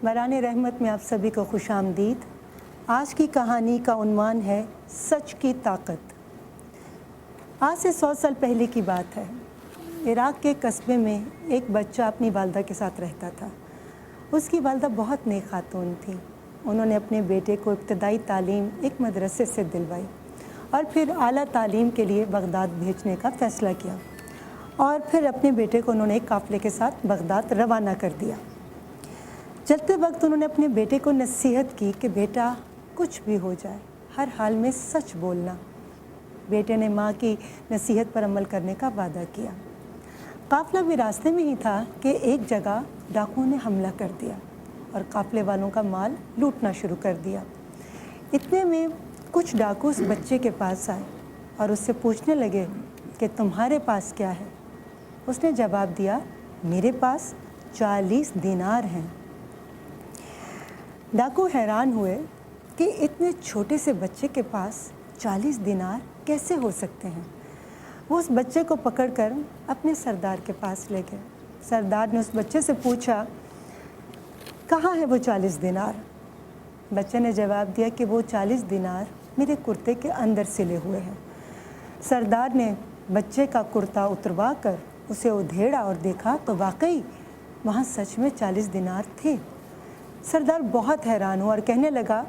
بران رحمت میں آپ سبھی کو خوش آمدید۔ آج کی کہانی کا عنوان ہے سچ کی طاقت۔ آج سے 100 سال پہلے کی بات ہے۔ عراق کے قصبے میں ایک بچہ اپنی والدہ کے ساتھ رہتا تھا۔ اس کی والدہ بہت نیک خاتون تھی۔ انہوں نے اپنے بیٹے کو ابتدائی تعلیم ایک مدرسے سے دلوائی اور پھر اعلیٰ تعلیم کے لیے بغداد بھیجنے کا فیصلہ کیا، اور پھر اپنے بیٹے کو انہوں نے ایک قافلے کے ساتھ بغداد روانہ کر دیا۔ چلتے وقت انہوں نے اپنے بیٹے کو نصیحت کی کہ بیٹا کچھ بھی ہو جائے ہر حال میں سچ بولنا۔ بیٹے نے ماں کی نصیحت پر عمل کرنے کا وعدہ کیا۔ قافلہ بھی راستے میں ہی تھا کہ ایک جگہ ڈاکوؤں نے حملہ کر دیا اور قافلے والوں کا مال لوٹنا شروع کر دیا۔ اتنے میں کچھ ڈاکو اس بچے کے پاس آئے اور اس سے پوچھنے لگے کہ تمہارے پاس کیا ہے؟ اس نے جواب دیا، میرے پاس 40 دینار ہیں۔ ڈاکو حیران ہوئے کہ اتنے چھوٹے سے بچے کے پاس 40 دینار کیسے ہو سکتے ہیں۔ وہ اس بچے کو پکڑ کر اپنے سردار کے پاس لے گئے۔ سردار نے اس بچے سے پوچھا، کہاں ہے وہ 40 دینار؟ بچے نے جواب دیا کہ وہ 40 دینار میرے کرتے کے اندر سلے ہوئے ہیں۔ سردار نے بچے کا کرتا اتروا کر اسے ادھیڑا اور دیکھا تو واقعی وہاں سچ میں 40 دینار تھے۔ سردار بہت حیران ہوا اور کہنے لگا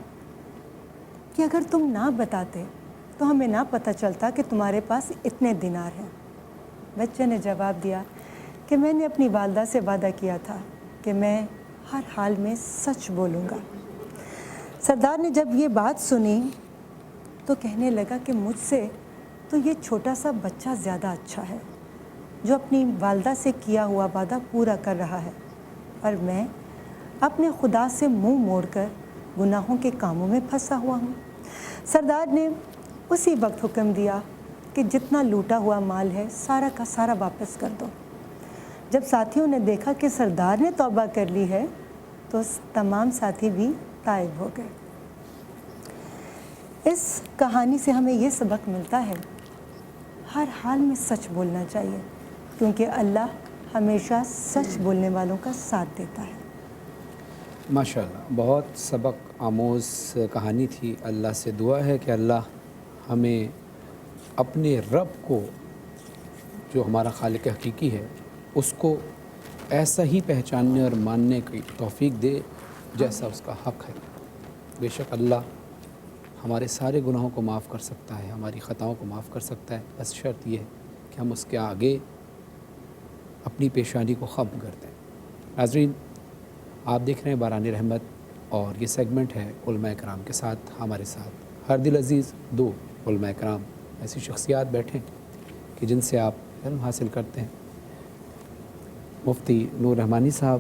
کہ اگر تم نہ بتاتے تو ہمیں نہ پتہ چلتا کہ تمہارے پاس اتنے دینار ہیں۔ بچے نے جواب دیا کہ میں نے اپنی والدہ سے وعدہ کیا تھا کہ میں ہر حال میں سچ بولوں گا۔ سردار نے جب یہ بات سنی تو کہنے لگا کہ مجھ سے تو یہ چھوٹا سا بچہ زیادہ اچھا ہے جو اپنی والدہ سے کیا ہوا وعدہ پورا کر رہا ہے، اور میں اپنے خدا سے منہ موڑ کر گناہوں کے کاموں میں پھنسا ہوا ہوں۔ سردار نے اسی وقت حکم دیا کہ جتنا لوٹا ہوا مال ہے سارا کا سارا واپس کر دو۔ جب ساتھیوں نے دیکھا کہ سردار نے توبہ کر لی ہے تو تمام ساتھی بھی تائب ہو گئے۔ اس کہانی سے ہمیں یہ سبق ملتا ہے، ہر حال میں سچ بولنا چاہیے، کیونکہ اللہ ہمیشہ سچ بولنے والوں کا ساتھ دیتا ہے۔ ماشاءاللہ، بہت سبق آموز کہانی تھی۔ اللہ سے دعا ہے کہ اللہ ہمیں اپنے رب کو، جو ہمارا خالق حقیقی ہے، اس کو ایسا ہی پہچاننے اور ماننے کی توفیق دے جیسا اس کا حق ہے۔ بے شک اللہ ہمارے سارے گناہوں کو معاف کر سکتا ہے، ہماری خطاؤں کو معاف کر سکتا ہے، بس شرط یہ ہے کہ ہم اس کے آگے اپنی پیشانی کو خم کر دیں۔ ناظرین، آپ دیکھ رہے ہیں باران رحمت، اور یہ سیگمنٹ ہے علماء کرام کے ساتھ۔ ہمارے ساتھ ہر دل عزیز 2 علماء کرام، ایسی شخصیات بیٹھیں کہ جن سے آپ علم حاصل کرتے ہیں۔ مفتی نور رحمانی صاحب،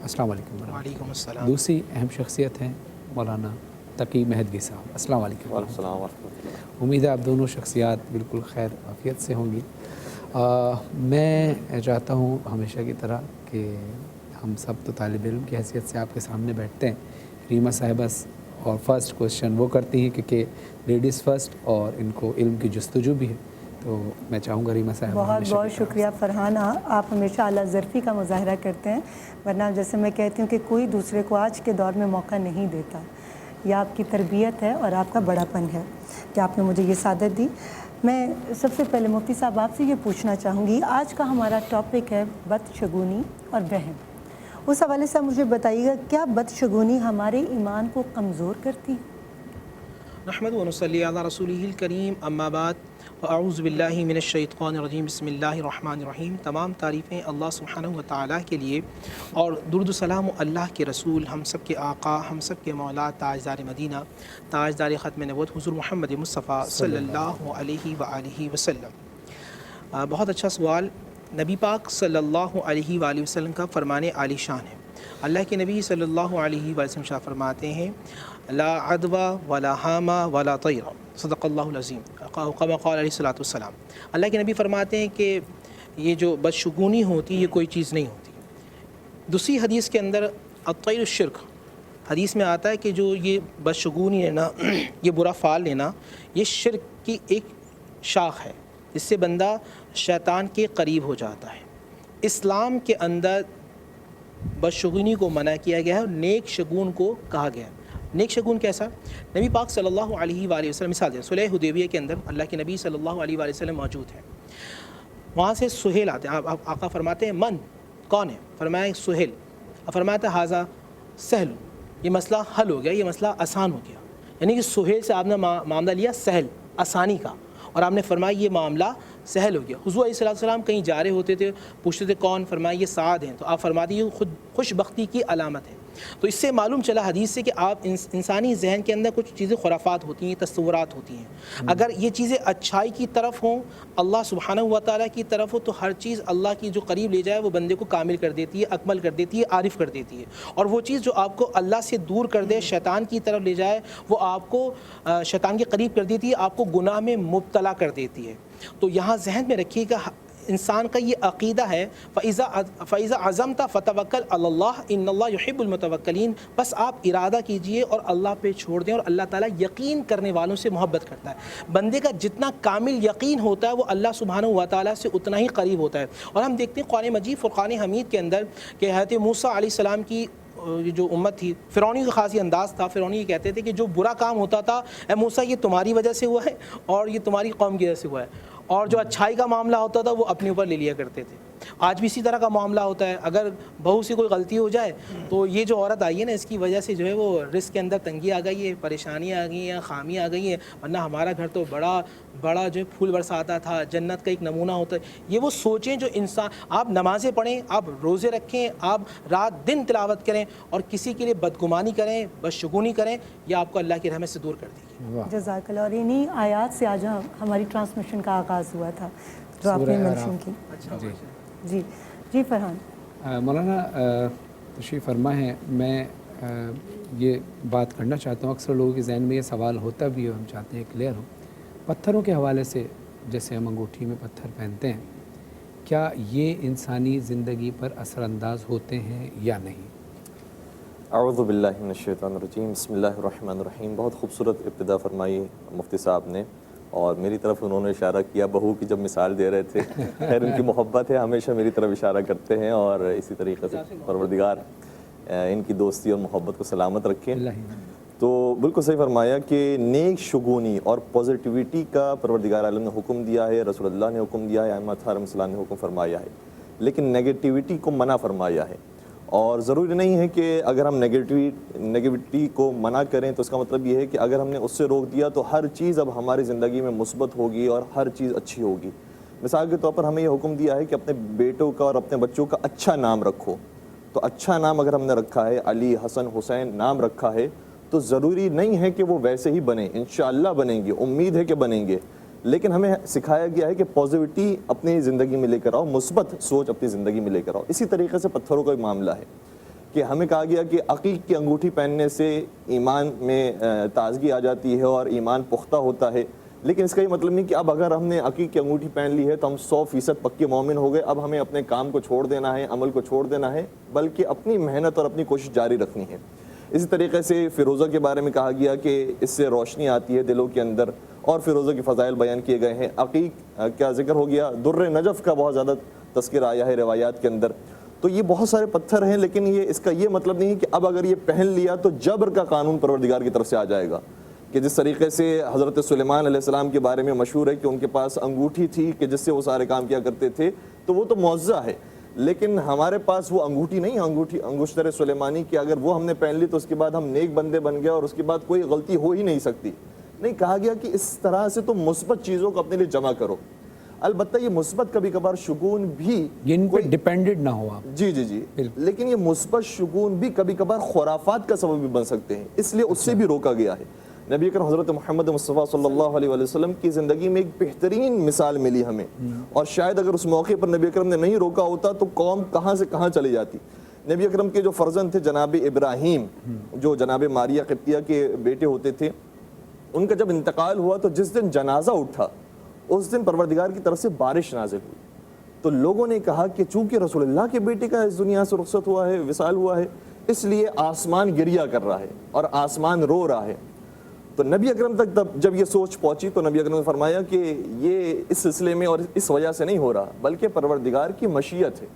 السلام علیکم۔ وعلیکم السلام۔ دوسری اہم شخصیت ہیں مولانا تقی مہدوی صاحب، السلام علیکم۔ وعلیکم السلام ورحمۃ اللہ۔ امید ہے آپ دونوں شخصیات بالکل خیر عافیت سے ہوں گی۔ میں چاہتا ہوں ہمیشہ کی طرح کہ ہم سب تو طالب علم کی حیثیت سے آپ کے سامنے بیٹھتے ہیں۔ ریما صاحبہ اور فرسٹ کوشچن وہ کرتی ہیں کہ لیڈیز فرسٹ، اور ان کو علم کی جستجو بھی ہے، تو میں چاہوں گا ریما صاحبہ۔ بہت بہت شکریہ فرحان، آپ ہمیشہ اعلیٰ ظرفی کا مظاہرہ کرتے ہیں، ورنہ جیسے میں کہتی ہوں کہ کوئی دوسرے کو آج کے دور میں موقع نہیں دیتا۔ یہ آپ کی تربیت ہے اور آپ کا بڑا پن ہے کہ آپ نے مجھے یہ سعادت دی۔ میں سب سے پہلے مفتی صاحب آپ سے یہ پوچھنا چاہوں گی، آج کا ہمارا ٹاپک ہے بدشگونی اور وہم۔ اس حوالے سے مجھے بتائیے گا، کیا بدشگونی ہمارے ایمان کو کمزور کرتی؟ نحمد و نصلی علی رسولہ الکریم، اما بعد، اعوذ باللہ من الشیطان الرجیم، بسم اللہ الرحمن الرحیم۔ تمام تعریفیں اللہ سبحانہ و تعالیٰ کے لیے، اور درود و سلام اللہ کے رسول، ہم سب کے آقا، ہم سب کے مولا، تاجدار مدینہ، تاجدار ختم نبوت حضور محمد مصطفیٰ صلی اللہ علیہ وآلہ وسلم۔ بہت اچھا سوال۔ نبی پاک صلی اللہ علیہ وآلہ وسلم کا فرمان عالی شان ہے۔ اللہ کے نبی صلی اللہ علیہ وآلہ وسلم شاہ فرماتے ہیں، لا عدوى ولا حامہ ولا طیر، صدق اللہ العظیم، کما قال علیہ الصلوۃ والسلام۔ اللہ کے نبی فرماتے ہیں کہ یہ جو بدشگونی ہوتی ہے یہ کوئی چیز نہیں ہوتی۔ دوسری حدیث کے اندر الطیر الشرک، حدیث میں آتا ہے کہ جو یہ بدشگونی لینا، یہ برا فعل لینا، یہ شرک کی ایک شاخ ہے جس سے بندہ شیطان کے قریب ہو جاتا ہے۔ اسلام کے اندر بدشگونی کو منع کیا گیا ہے اور نیک شگون کو کہا گیا ہے۔ نیک شگون کیسا؟ نبی پاک صلی اللہ علیہ وآلہ وسلم، مثال دیں صلح حدیبیہ کے اندر اللہ کے نبی صلی اللہ علیہ وآلہ وسلم موجود ہیں، وہاں سے سہیل آتے ہیں، آقا فرماتے ہیں من کون ہے؟ فرمایا سہیل، فرمایا تھا ہاذا سہل، یہ مسئلہ حل ہو گیا، یہ مسئلہ آسان ہو گیا، یعنی کہ سہیل سے آپ نے معاملہ لیا سہل، آسانی کا، اور آپ نے فرمایا یہ معاملہ سہل ہو گیا۔ حضور علیہ السلام کہیں جا رہے ہوتے تھے، پوچھتے تھے کون؟ فرمایا یہ سعد ہیں، تو آپ فرماتے یہ خود خوش بختی کی علامت ہے۔ تو اس سے معلوم چلا حدیث سے کہ آپ انسانی ذہن کے اندر کچھ چیزیں خرافات ہوتی ہیں، تصورات ہوتی ہیں، اگر یہ چیزیں اچھائی کی طرف ہوں، اللہ سبحانہ و تعالیٰ کی طرف ہو، تو ہر چیز اللہ کی جو قریب لے جائے وہ بندے کو کامل کر دیتی ہے، اکمل کر دیتی ہے، عارف کر دیتی ہے، اور وہ چیز جو آپ کو اللہ سے دور کر دے، شیطان کی طرف لے جائے، وہ آپ کو شیطان کے قریب کر دیتی ہے، آپ کو گناہ میں مبتلا کر دیتی ہے۔ تو یہاں ذہن میں رکھیے گا انسان کا یہ عقیدہ ہے، فَإِذَا عَزَمْتَ فَتَوَكَّلْ عَلَى اللَّهِ إِنَّ اللَّهَ يُحِبُّ الْمُتَوَكِّلِينَ، بس آپ ارادہ کیجئے اور اللہ پہ چھوڑ دیں، اور اللہ تعالیٰ یقین کرنے والوں سے محبت کرتا ہے۔ بندے کا جتنا کامل یقین ہوتا ہے وہ اللہ سبحانہ و تعالیٰ سے اتنا ہی قریب ہوتا ہے۔ اور ہم دیکھتے ہیں قرآن مجید فرقان حمید کے اندر کہ حضرت موسیٰ علیہ السلام کی جو امت تھی، فرعونی کا خاص یہ انداز تھا، فرعونی یہ کہتے تھے کہ جو برا کام ہوتا تھا، اے موسیٰ یہ تمہاری وجہ سے ہوا ہے اور یہ تمہاری قوم کی وجہ سے ہوا ہے، اور جو اچھائی کا معاملہ ہوتا تھا وہ اپنے اوپر لے لیا کرتے تھے۔ آج بھی اسی طرح کا معاملہ ہوتا ہے، اگر بہو سے کوئی غلطی ہو جائے تو یہ جو عورت آئی ہے نا، اس کی وجہ سے جو ہے وہ رزق کے اندر تنگی آ گئی ہے، پریشانیاں آ گئی ہیں، خامیاں آ گئی ہیں، ورنہ ہمارا گھر تو بڑا جو ہے پھول برساتا تھا، جنت کا ایک نمونہ ہوتا ہے۔ یہ وہ سوچیں جو انسان، آپ نمازیں پڑھیں، آپ روزے رکھیں، آپ رات دن تلاوت کریں، اور کسی کے لیے بدگمانی کریں، بدشگونی کریں، یہ آپ کو اللہ کی رحمت سے دور کر دے گی۔ جزاک اللہ۔ اور انہی آیات سے آج ہماری ٹرانسمیشن کا آغاز ہوا تھا جو آپ نے منشن کی۔ جی فرحان مولانا تشریف فرما ہے، میں یہ بات کرنا چاہتا ہوں، اکثر لوگوں کے ذہن میں یہ سوال ہوتا بھی ہے، ہم چاہتے ہیں کلیئر ہو، پتھروں کے حوالے سے، جیسے ہم انگوٹھی میں پتھر پہنتے ہیں، کیا یہ انسانی زندگی پر اثر انداز ہوتے ہیں یا نہیں؟ اعوذ باللہ من الشیطان الرجیم، بسم اللہ الرحمن الرحیم۔ بہت خوبصورت ابتدا فرمائی مفتی صاحب نے، اور میری طرف انہوں نے اشارہ کیا بہو کی جب مثال دے رہے تھے۔ خیر ان کی محبت ہے، ہمیشہ میری طرف اشارہ کرتے ہیں، اور اسی طریقے سے پروردگار ان کی دوستی اور محبت کو سلامت رکھیں۔ تو بالکل صحیح فرمایا کہ نیک شگونی اور پازیٹیوٹی کا پروردگار عالم نے حکم دیا ہے، رسول اللہ نے حکم دیا ہے، ائمہ علیہم السلام نے حکم فرمایا ہے، لیکن نیگیٹیوٹی کو منع فرمایا ہے۔ اور ضروری نہیں ہے کہ اگر ہم نیگیٹیوٹی کو منع کریں تو اس کا مطلب یہ ہے کہ اگر ہم نے اس سے روک دیا تو ہر چیز اب ہماری زندگی میں مثبت ہوگی اور ہر چیز اچھی ہوگی۔ مثال کے طور پر ہمیں یہ حکم دیا ہے کہ اپنے بیٹوں کا اور اپنے بچوں کا اچھا نام رکھو، تو اچھا نام اگر ہم نے رکھا ہے، علی، حسن، حسین نام رکھا ہے، تو ضروری نہیں ہے کہ وہ ویسے ہی بنیں، انشاءاللہ بنیں گے، امید ہے کہ بنیں گے، لیکن ہمیں سکھایا گیا ہے کہ پازیٹیوٹی اپنی زندگی میں لے کر آؤ، مثبت سوچ اپنی زندگی میں لے کر آؤ۔ اسی طریقے سے پتھروں کا بھی معاملہ ہے کہ ہمیں کہا گیا کہ عقیق کی انگوٹھی پہننے سے ایمان میں تازگی آ جاتی ہے اور ایمان پختہ ہوتا ہے، لیکن اس کا یہ مطلب نہیں کہ اب اگر ہم نے عقیق کی انگوٹھی پہن لی ہے تو ہم 100% پکے مومن ہو گئے، اب ہمیں اپنے کام کو چھوڑ دینا ہے، عمل کو چھوڑ دینا ہے، بلکہ اپنی محنت اور اپنی کوشش جاری رکھنی ہے۔ اسی طریقے سے فیروزہ کے بارے میں کہا گیا کہ اس سے روشنی آتی ہے دلوں کے اندر، اور فیروزہ کے فضائل بیان کیے گئے ہیں۔ عقیق کا ذکر ہو گیا، در نجف کا بہت زیادہ تذکر آیا ہے روایات کے اندر۔ تو یہ بہت سارے پتھر ہیں، لیکن اس کا یہ مطلب نہیں ہے کہ اب اگر یہ پہن لیا تو جبر کا قانون پروردگار کی طرف سے آ جائے گا، کہ جس طریقے سے حضرت سلیمان علیہ السلام کے بارے میں مشہور ہے کہ ان کے پاس انگوٹھی تھی کہ جس سے وہ سارے کام کیا کرتے تھے، تو وہ تو معجزہ ہے، لیکن ہمارے پاس وہ انگوٹھی نہیں، انگشتر سلیمانی کی اگر وہ ہم نے پہن لی تو اس کے بعد ہم نیک بندے بن گئے اور اس کے بعد کوئی غلطی ہو ہی نہیں سکتی۔ نہیں، کہا گیا کہ اس طرح سے تم مثبت چیزوں کو اپنے لیے جمع کرو، البتہ یہ مثبت کبھی کبھار شگون بھی ان پہ ڈیپینڈڈ نہ ہو آپ۔ جی لیکن یہ مثبت شگون بھی کبھی کبھار خرافات کا سبب بھی بن سکتے ہیں، اس لیے اس سے بھی روکا گیا ہے۔ نبی اکرم حضرت محمد مصطفیٰ صلی اللہ علیہ وسلم کی زندگی میں ایک بہترین مثال ملی ہمیں، اور شاید اگر اس موقع پر نبی اکرم نے نہیں روکا ہوتا تو قوم کہاں سے کہاں چلی جاتی۔ نبی اکرم کے جو فرزند تھے جناب ابراہیم، جو جناب ماریہ قبطیہ کے بیٹے ہوتے تھے، ان کا جب انتقال ہوا تو جس دن جنازہ اٹھا اس دن پروردگار کی طرف سے بارش نازل ہوئی، تو لوگوں نے کہا کہ چونکہ رسول اللہ کے بیٹے کا اس دنیا سے رخصت ہوا ہے، وصال ہوا ہے، اس لیے آسمان گریہ کر رہا ہے اور آسمان رو رہا ہے۔ تو نبی اکرم تک جب یہ سوچ پہنچی تو نبی اکرم نے فرمایا کہ یہ اس سلسلے میں اور اس وجہ سے نہیں ہو رہا، بلکہ پروردگار کی مشیت ہے،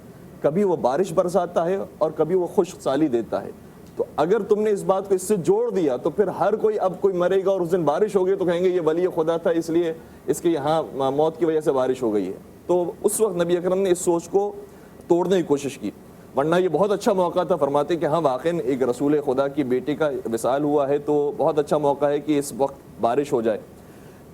کبھی وہ بارش برساتا ہے اور کبھی وہ خشک سالی دیتا ہے. تو اگر تم نے اس بات کو اس سے جوڑ دیا تو پھر ہر کوئی اب کوئی مرے گا اور اس دن بارش ہوگی تو کہیں گے یہ ولی خدا تھا اس لیے اس کے یہاں موت کی وجہ سے بارش ہو گئی ہے. تو اس وقت نبی اکرم نے اس سوچ کو توڑنے کی کوشش کی, ورنہ یہ بہت اچھا موقع تھا. فرماتے کہ ہاں واقعی ایک رسول خدا کی بیٹی کا وصال ہوا ہے تو بہت اچھا موقع ہے کہ اس وقت بارش ہو جائے.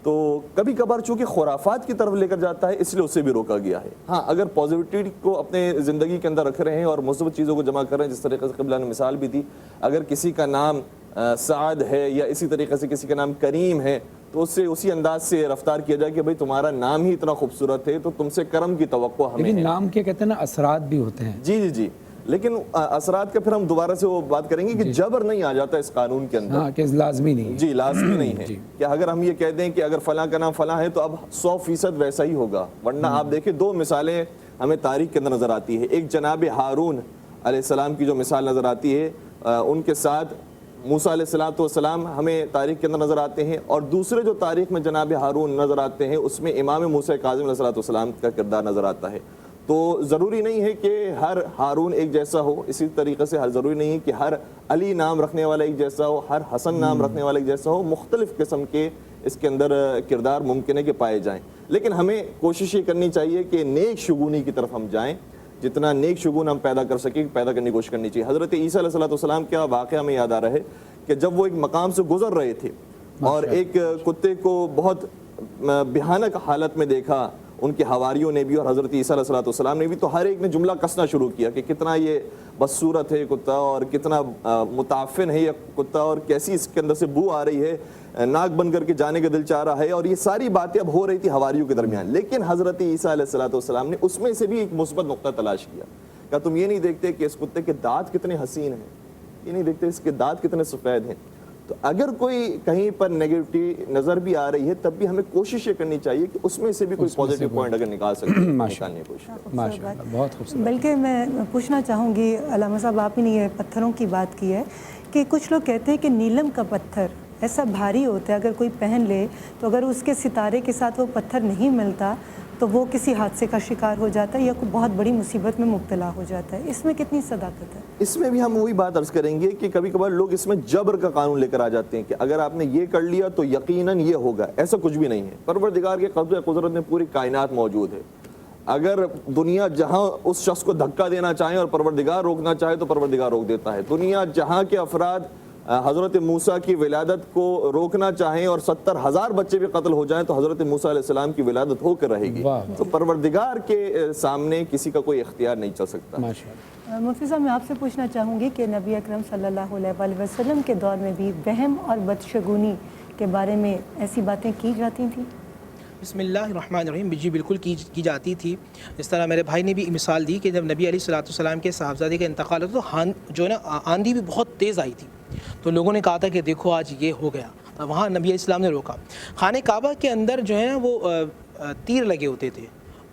تو کبھی کبھار چونکہ خرافات کی طرف لے کر جاتا ہے اس لیے اسے بھی روکا گیا ہے. ہاں اگر پازیٹیوٹی کو اپنے زندگی کے اندر رکھ رہے ہیں اور مثبت چیزوں کو جمع کر رہے ہیں, جس طریقے سے قبلہ نے مثال بھی دی, اگر کسی کا نام سعد ہے یا اسی طریقے سے کسی کا نام کریم ہے تو اس سے اسی انداز سے رفتار کیا جائے کہ بھئی تمہارا نام ہی اتنا خوبصورت ہے تو تم سے کرم کی توقع ہمیں ہے. لیکن نام کے کہتے ہیں نا اثرات بھی ہوتے ہیں. جی جی جی, لیکن اثرات کا پھر ہم دوبارہ سے وہ بات کریں گے کہ جبر نہیں آ جاتا اس قانون کے اندر. ہاں کہ لازمی نہیں ہے. جی لازمی نہیں ہے کہ اگر ہم یہ کہہ دیں کہ اگر فلاں کا نام فلاں ہے تو اب 100% ویسا ہی ہوگا. ورنہ آپ دیکھیں دو مثالیں ہمیں تاریخ کے اندر نظر آتی ہے. ایک جناب ہارون علیہ السلام کی جو مثال نظر آتی ہے, ان کے ساتھ موسیٰ علیہ السلام ہمیں تاریخ کے اندر نظر آتے ہیں, اور دوسرے جو تاریخ میں جناب ہارون نظر آتے ہیں اس میں امام موسیٰ کاظم علیہ السلام کا کردار نظر آتا ہے. تو ضروری نہیں ہے کہ ہر ہارون ایک جیسا ہو, اسی طریقے سے ضروری نہیں ہے کہ ہر علی نام رکھنے والا ایک جیسا ہو, ہر حسن نام رکھنے والا ایک جیسا ہو. مختلف قسم کے اس کے اندر کردار ممکن ہے کہ پائے جائیں, لیکن ہمیں کوشش یہ کرنی چاہیے کہ نیک شگونی کی طرف ہم جائیں. جتنا نیک شگون ہم پیدا کر سکیں پیدا کرنے کی کوشش کرنی چاہیے. حضرت عیسیٰ علیہ السلام کا واقعہ ہمیں یاد آ رہا ہے کہ جب وہ ایک مقام سے گزر رہے تھے اور ایک کتے کو بہت بھیانک حالت میں دیکھا, ان کے حواریوں نے بھی اور حضرت عیسیٰ علیہ السلام نے بھی, تو ہر ایک نے جملہ کسنا شروع کیا کہ کتنا یہ بدصورت ہے کتا, اور کتنا متعفن ہے یہ کتا, اور کیسی اس کے اندر سے بو آ رہی ہے, ناک بن کر کے جانے کا دل چاہ رہا ہے. اور یہ ساری باتیں اب ہو رہی تھی حواریوں کے درمیان, لیکن حضرت عیسیٰ علیہ السلام نے اس میں سے بھی ایک مثبت نقطہ تلاش کیا. کیا تم یہ نہیں دیکھتے کہ اس کتے کے دانت کتنے حسین ہیں, یہ نہیں دیکھتے اس کے دانت کتنے سفید ہیں. تو اگر کوئی کہیں پر نیگیٹی نظر بھی آ رہی ہے تب بھی ہمیں کوشش یہ کرنی چاہیے کہ اس میں سے بھی کوئی پازیٹیو پوائنٹ اگر نکال سکتے ہیں نکالنے کی کوشش. ماشاءاللہ بہت خوبصورت. بلکہ میں پوچھنا چاہوں گی علامہ صاحب, آپ ہی نے یہ پتھروں کی بات کی ہے کہ کچھ لوگ کہتے ہیں کہ نیلم کا پتھر ایسا بھاری ہوتا ہے اگر کوئی پہن لے تو اگر اس کے ستارے کے ساتھ وہ پتھر نہیں ملتا تو وہ کسی حادثے کا شکار ہو جاتا ہے یا کوئی بہت بڑی مصیبت میں مبتلا ہو جاتا ہے. اس میں کتنی صداقت ہے؟ اس میں بھی ہم وہی بات عرض کریں گے کہ کبھی کبھار لوگ اس میں جبر کا قانون لے کر آ جاتے ہیں کہ اگر آپ نے یہ کر لیا تو یقیناً یہ ہوگا. ایسا کچھ بھی نہیں ہے. پروردگار کے قبضہ قدرت میں پوری کائنات موجود ہے. اگر دنیا جہاں اس شخص کو دھکا دینا چاہیں اور پروردگار روکنا چاہے تو پروردگار روک دیتا ہے. دنیا جہاں کے افراد حضرت موسیٰ کی ولادت کو روکنا چاہیں اور 70,000 بچے بھی قتل ہو جائیں تو حضرت موسیٰ علیہ السلام کی ولادت ہو کر رہے گی. تو پروردگار کے سامنے کسی کا کوئی اختیار نہیں چل سکتا. مفتی صاحب, میں آپ سے پوچھنا چاہوں گی کہ نبی اکرم صلی اللہ علیہ وسلم کے دور میں بھی وہم اور بدشگونی کے بارے میں ایسی باتیں کی جاتی تھیں؟ بسم اللہ الرحمن الرحیم. جی بالکل کی جاتی تھی. اس طرح میرے بھائی نے بھی مثال دی کہ جب نبی علیہ السلام کے صاحبزادے کا انتقال ہوتا تو جو ہے نا آندھی بھی بہت تیز آئی تھی, تو لوگوں نے کہا تھا کہ دیکھو آج یہ ہو گیا. وہاں نبی علیہ السلام نے روکا. خانہ کعبہ کے اندر جو ہے وہ تیر لگے ہوتے تھے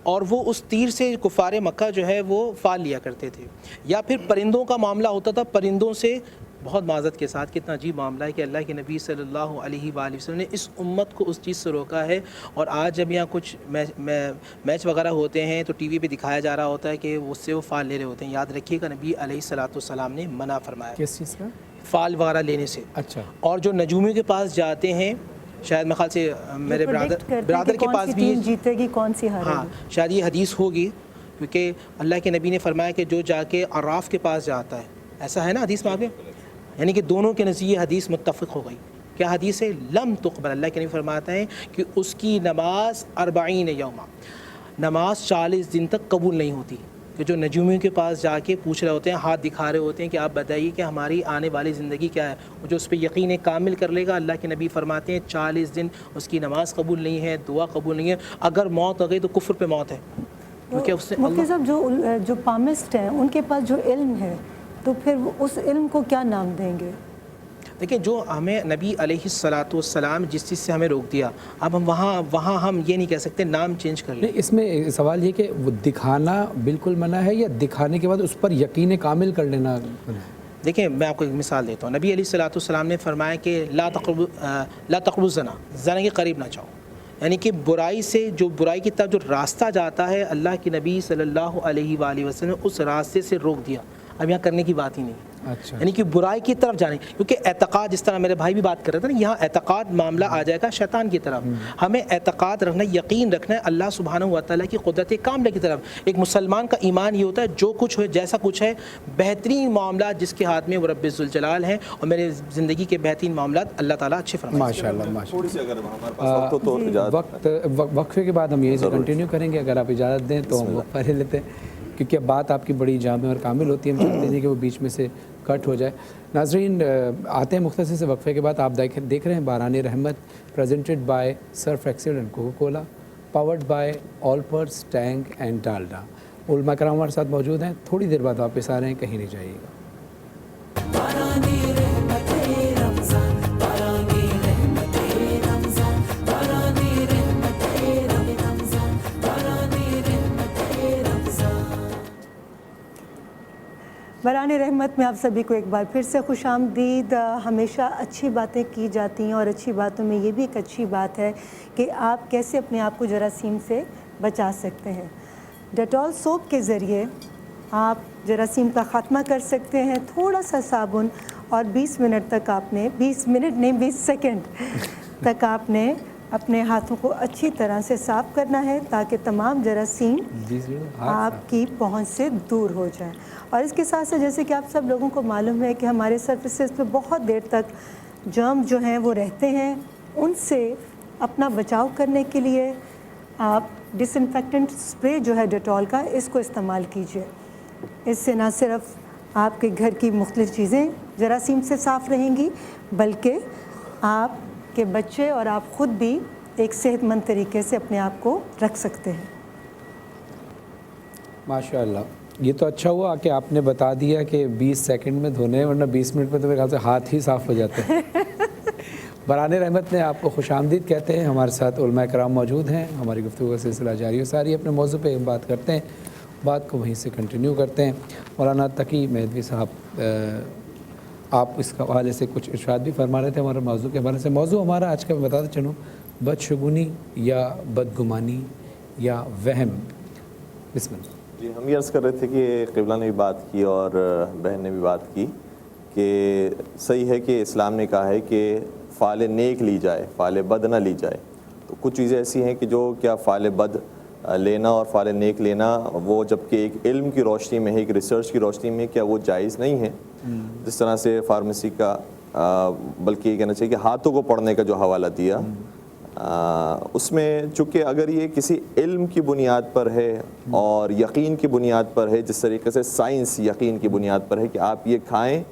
اور وہ اس تیر سے کفار مکہ جو ہے وہ فال لیا کرتے تھے. یا پھر پرندوں کا معاملہ ہوتا تھا, پرندوں سے بہت معذرت کے ساتھ کتنا عجیب معاملہ ہے کہ اللہ کے نبی صلی اللہ علیہ وآلہ وسلم نے اس امت کو اس چیز سے روکا ہے. اور آج جب یہاں کچھ میچ وغیرہ ہوتے ہیں تو ٹی وی پہ دکھایا جا رہا ہوتا ہے کہ اس سے وہ فال لے رہے ہوتے ہیں. یاد رکھیے گا نبی علیہ السلام نے منع فرمایا کس چیز کا؟ فال وغیرہ لینے سے. اچھا. اور جو نجومیوں کے پاس جاتے ہیں, شاید میں خیال سے میرے برادر کے پاس بھی جیتے گی کون سی ہارے گی. ہاں شاید یہ حدیث ہوگی, کیونکہ اللہ کے نبی نے فرمایا کہ جو جا کے عراف کے پاس جاتا ہے, ایسا ہے نا حدیث میں آگے, یعنی کہ دونوں کے نزدیک یہ حدیث متفق ہو گئی. کیا حدیث ہے؟ لم تقبل. اللہ کے نبی فرماتا ہے کہ اس کی نماز 40 یوما, نماز 40 دن تک قبول نہیں ہوتی. کہ جو نجومیوں کے پاس جا کے پوچھ رہے ہوتے ہیں, ہاتھ دکھا رہے ہوتے ہیں کہ آپ بتائیے کہ ہماری آنے والی زندگی کیا ہے, جو اس پہ یقین کامل کر لے گا, اللہ کے نبی فرماتے ہیں 40 دن اس کی نماز قبول نہیں ہے, دعا قبول نہیں ہے. اگر موت ہو گئی تو کفر پہ موت ہے. کیونکہ اس سے مفتی صاحب جو پامسٹ ہیں ان کے پاس جو علم ہے تو پھر اس علم کو کیا نام دیں گے؟ دیکھیں جو ہمیں نبی علیہ السلام جس چیز سے ہمیں روک دیا, اب ہم وہاں ہم یہ نہیں کہہ سکتے نام چینج کر لیں. اس میں سوال یہ کہ وہ دکھانا بالکل منع ہے یا دکھانے کے بعد اس پر یقین کامل کر لینا؟ دیکھیں میں آپ کو ایک مثال دیتا ہوں. نبی علیہ السلام نے فرمایا کہ لا تقربوا الزنا, زنا کے قریب نہ جاؤ. یعنی کہ برائی سے جو برائی کی طرف جو راستہ جاتا ہے اللہ کے نبی صلی اللہ علیہ وآلہ وسلم نے اس راستے سے روک دیا. اب یہاں کرنے کی بات ہی نہیں. اچھا یعنی کہ برائی کی طرف جانے, کیونکہ اعتقاد, جس طرح میرے بھائی بھی بات کر رہے تھے نا, یہاں اعتقاد معاملہ آ جائے گا شیطان کی طرف. ہمیں اعتقاد رکھنا, یقین رکھنا ہے اللہ سبحانہ و تعالیٰ کی قدرت کاملہ کی طرف. ایک مسلمان کا ایمان یہ ہوتا ہے جو کچھ ہو جیسا کچھ ہے, بہترین معاملات جس کے ہاتھ میں وہ رب ذوالجلال ہیں, اور میرے زندگی کے بہترین معاملات اللہ تعالیٰ اچھے فرمائے. ماشاء اللہ ماشاء تھوڑی سی اگر ہمارے پاس وقت ہو تو اجازت وقفے کے بعد ہم یہی سے کنٹینیو کریں گے اگر آپ اجازت دیں تو ہم وقفہ لے لیتے ہیں, کیونکہ بات آپ کی بڑی جامع اور کامل ہوتی ہے, ہم چاہتے ہیں کہ وہ بیچ میں سے کٹ ہو جائے. ناظرین آتے ہیں مختصر سے وقفے کے بعد. آپ دیکھ رہے ہیں باران رحمت, presented by Surf Excel and Coca Cola, powered by آلپرس ٹینک اینڈ ڈالڈا. علماء کرام ہمارے ساتھ موجود ہیں, تھوڑی دیر بعد واپس آ رہے ہیں, کہیں نہیں جائیے گا. بران رحمت میں آپ سبھی کو ایک بار پھر سے خوش آمدید. ہمیشہ اچھی باتیں کی جاتی ہیں, اور اچھی باتوں میں یہ بھی ایک اچھی بات ہے کہ آپ کیسے اپنے آپ کو جراثیم سے بچا سکتے ہیں. ڈیٹول سوپ کے ذریعے آپ جراثیم کا خاتمہ کر سکتے ہیں. تھوڑا سا صابن اور 20 منٹ تک آپ نے 20 سیکنڈ تک آپ نے اپنے ہاتھوں کو اچھی طرح سے صاف کرنا ہے تاکہ تمام جراثیم آپ کی پہنچ سے دور ہو جائیں. اور اس کے ساتھ ساتھ جیسے کہ آپ سب لوگوں کو معلوم ہے کہ ہمارے سرفیسز پہ بہت دیر تک جرم جو ہیں وہ رہتے ہیں, ان سے اپنا بچاؤ کرنے کے لیے آپ ڈس انفیکٹنٹ اسپرے جو ہے ڈیٹول کا, اس کو استعمال کیجیے. اس سے نہ صرف آپ کے گھر کی مختلف چیزیں جراثیم سے صاف رہیں گی, بلکہ آپ کے بچے اور آپ خود بھی ایک صحت مند طریقے سے اپنے آپ کو رکھ سکتے ہیں. ماشاء اللہ, یہ تو اچھا ہوا کہ آپ نے بتا دیا کہ 20 سیکنڈ میں دھونے ہیں, ورنہ 20 منٹ میں تو میرے خیال سے ہاتھ ہی صاف ہو جاتے ہیں. بران رحمت نے آپ کو خوش آمدید کہتے ہیں. ہمارے ساتھ علماء کرام موجود ہیں. ہماری گفتگو کا سلسلہ جاری و ساری اپنے موضوع پہ بات کرتے ہیں, بات کو وہیں سے کنٹینیو کرتے ہیں. مولانا تقی مہدوی صاحب, آپ اس حوالے سے کچھ ارشاد بھی فرما رہے تھے ہمارے موضوع کے حوالے سے. موضوع ہمارا آج کا میں بتاتا چلوں, بدشگونی یا بدگمانی یا وہم. بسم اللہ. جی, ہم یہ عرض کر رہے تھے کہ قبلہ نے بھی بات کی اور بہن نے بھی بات کی کہ صحیح ہے کہ اسلام نے کہا ہے کہ فعل نیک لی جائے, فعل بد نہ لی جائے. تو کچھ چیزیں ایسی ہیں کہ جو کیا فعل بد لینا اور فعل نیک لینا, وہ جبکہ ایک علم کی روشنی میں ہے, ایک ریسرچ کی روشنی میں, کیا وہ جائز نہیں ہے. جس طرح سے فارمیسی کا, بلکہ یہ کہنا چاہیے کہ ہاتھوں کو پڑھنے کا جو حوالہ دیا, اس میں چونکہ اگر یہ کسی علم کی بنیاد پر ہے اور یقین کی بنیاد پر ہے, جس طریقے سے سائنس یقین کی بنیاد پر ہے کہ آپ یہ کھائیں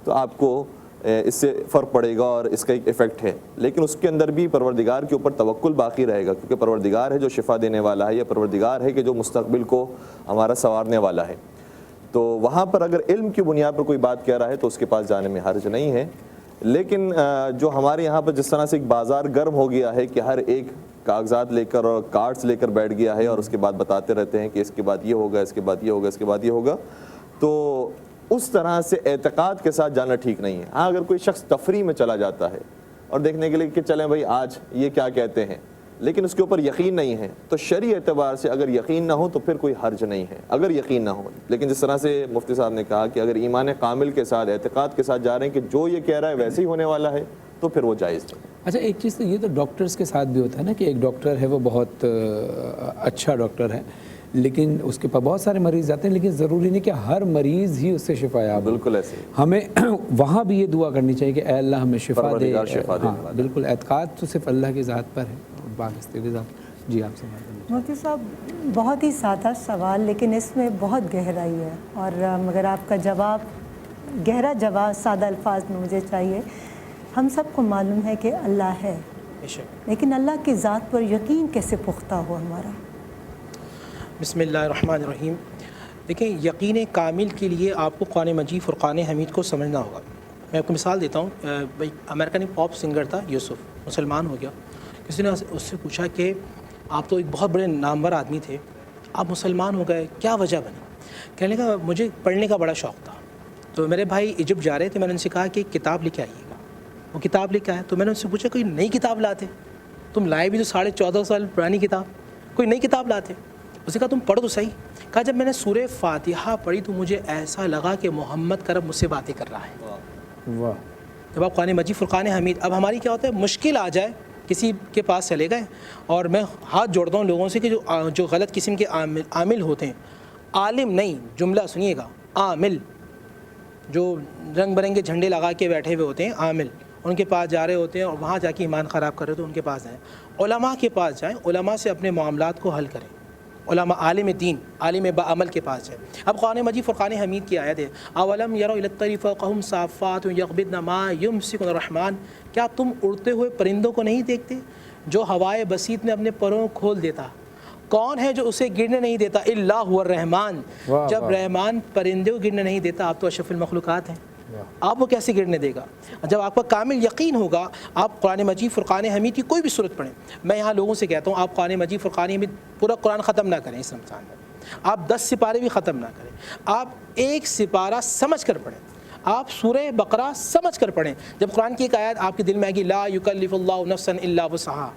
تو آپ کو اس سے فرق پڑے گا اور اس کا ایک ایفیکٹ ہے, لیکن اس کے اندر بھی پروردگار کے اوپر توکل باقی رہے گا, کیونکہ پروردگار ہے جو شفا دینے والا ہے, یا پروردگار ہے کہ جو مستقبل کو ہمارا سنوارنے والا ہے. تو وہاں پر اگر علم کی بنیاد پر کوئی بات کہہ رہا ہے تو اس کے پاس جانے میں حرج نہیں ہے. لیکن جو ہمارے یہاں پر جس طرح سے ایک بازار گرم ہو گیا ہے کہ ہر ایک کاغذات لے کر اور کارڈز لے کر بیٹھ گیا ہے, اور اس کے بعد بتاتے رہتے ہیں کہ اس کے بعد یہ ہوگا, اس کے بعد یہ ہوگا, اس کے بعد یہ ہوگا, تو اس طرح سے اعتقاد کے ساتھ جانا ٹھیک نہیں ہے. ہاں, اگر کوئی شخص تفریح میں چلا جاتا ہے اور دیکھنے کے لیے کہ چلیں بھائی آج یہ کیا کہتے ہیں, لیکن اس کے اوپر یقین نہیں ہے, تو شرعی اعتبار سے اگر یقین نہ ہو تو پھر کوئی حرج نہیں ہے اگر یقین نہ ہو. لیکن جس طرح سے مفتی صاحب نے کہا کہ اگر ایمان کامل کے ساتھ, اعتقاد کے ساتھ جا رہے ہیں کہ جو یہ کہہ رہا ہے ویسے ہی ہونے والا ہے, تو پھر وہ جائز نہیں. اچھا, ایک چیز تو یہ تو ڈاکٹرز کے ساتھ بھی ہوتا ہے نا کہ ایک ڈاکٹر ہے وہ بہت اچھا ڈاکٹر ہے, لیکن اس کے پاس بہت سارے مریض آتے ہیں, لیکن ضروری نہیں کہ ہر مریض ہی اس سے شفا یاب ہو. بالکل ایسے ہمیں وہاں بھی یہ دعا کرنی چاہیے کہ اے اللہ ہمیں شفا دے. ہاں بالکل, اعتقاد تو صرف اللہ کی ذات پر ہے اور باقی کی ذات. جی, آپ سے بات کریں. مفتی صاحب, بہت ہی سادہ سوال لیکن اس میں بہت گہرائی ہے, اور مگر آپ کا جواب, گہرا جواب سادہ الفاظ میں مجھے چاہیے. ہم سب کو معلوم ہے کہ اللہ ہے, لیکن اللہ کی ذات پر یقین کیسے پختہ ہو ہمارا؟ بسم اللہ الرحمن الرحیم. دیکھیں, یقین کامل کے لیے آپ کو قرآن مجید فرقان حمید کو سمجھنا ہوگا. میں آپ کو مثال دیتا ہوں. بھائی, امریکن پاپ سنگر تھا یوسف, مسلمان ہو گیا. کسی نے اس سے پوچھا کہ آپ تو ایک بہت بڑے نامور آدمی تھے, آپ مسلمان ہو گئے, کیا وجہ بنی؟ کہنے کا مجھے پڑھنے کا بڑا شوق تھا. تو میرے بھائی ایجپٹ جا رہے تھے, میں نے ان سے کہا کہ ایک کتاب لے کے آئیے گا. وہ کتاب لے کے آئے تو میں نے ان سے پوچھا کوئی نئی کتاب لاتے, تم لائے بھی تو 14.5 سال پرانی کتاب، کوئی نئی کتاب لاتے. اس نے کہا تم پڑھو تو صحیح. کہا جب میں نے سورہ فاتحہ پڑھی تو مجھے ایسا لگا کہ محمد کا رب مجھ سے باتیں کر رہا ہے. واہ. جب آپ قرآن مجید فرقان حمید، اب ہماری کیا ہوتا ہے مشکل آ جائے کسی کے پاس چلے گئے، اور میں ہاتھ جوڑتا ہوں لوگوں سے کہ جو غلط قسم کے عامل ہوتے ہیں، عالم نہیں، جملہ سنیے گا، عامل، جو رنگ برنگے جھنڈے لگا کے بیٹھے ہوئے ہوتے ہیں، عامل، ان کے پاس جا رہے ہوتے ہیں اور وہاں جا کے ایمان خراب کر رہے تو ان کے پاس جائیں. علماء کے پاس جائیں، علماء سے اپنے معاملات کو حل کریں. علماء، عالم دین، عالم بعمل کے پاس جائیں. اب قرآن مجید فرقان حمید کی آیت ہے، اولم یروا الی الطیر فوقہم صافات یقبضن ما یمسکن الرحمن، کیا تم اڑتے ہوئے پرندوں کو نہیں دیکھتے جو ہوائے بسیط میں اپنے پروں کھول دیتا؟ کون ہے جو اسے گرنے نہیں دیتا؟ الا هو الرحمن. جب رحمان پرندے کو گرنے نہیں دیتا، آپ تو اشرف المخلوقات ہیں، آپ وہ کیسے گرنے دے گا؟ جب آپ کا کامل یقین ہوگا، آپ قرآن مجید فرقان حمید کی کوئی بھی صورت پڑھیں. میں یہاں لوگوں سے کہتا ہوں آپ قرآن مجید فرقان حمید پورا قرآن ختم نہ کریں اس رمضان میں، آپ 10 سپارے بھی ختم نہ کریں، آپ ایک سپارہ سمجھ کر پڑھیں، آپ سورہ بقرہ سمجھ کر پڑھیں. جب قرآن کی ایک آیت آپ کے دل میں آئے گی، لا یکلف اللہ نفسا الا وسعہا،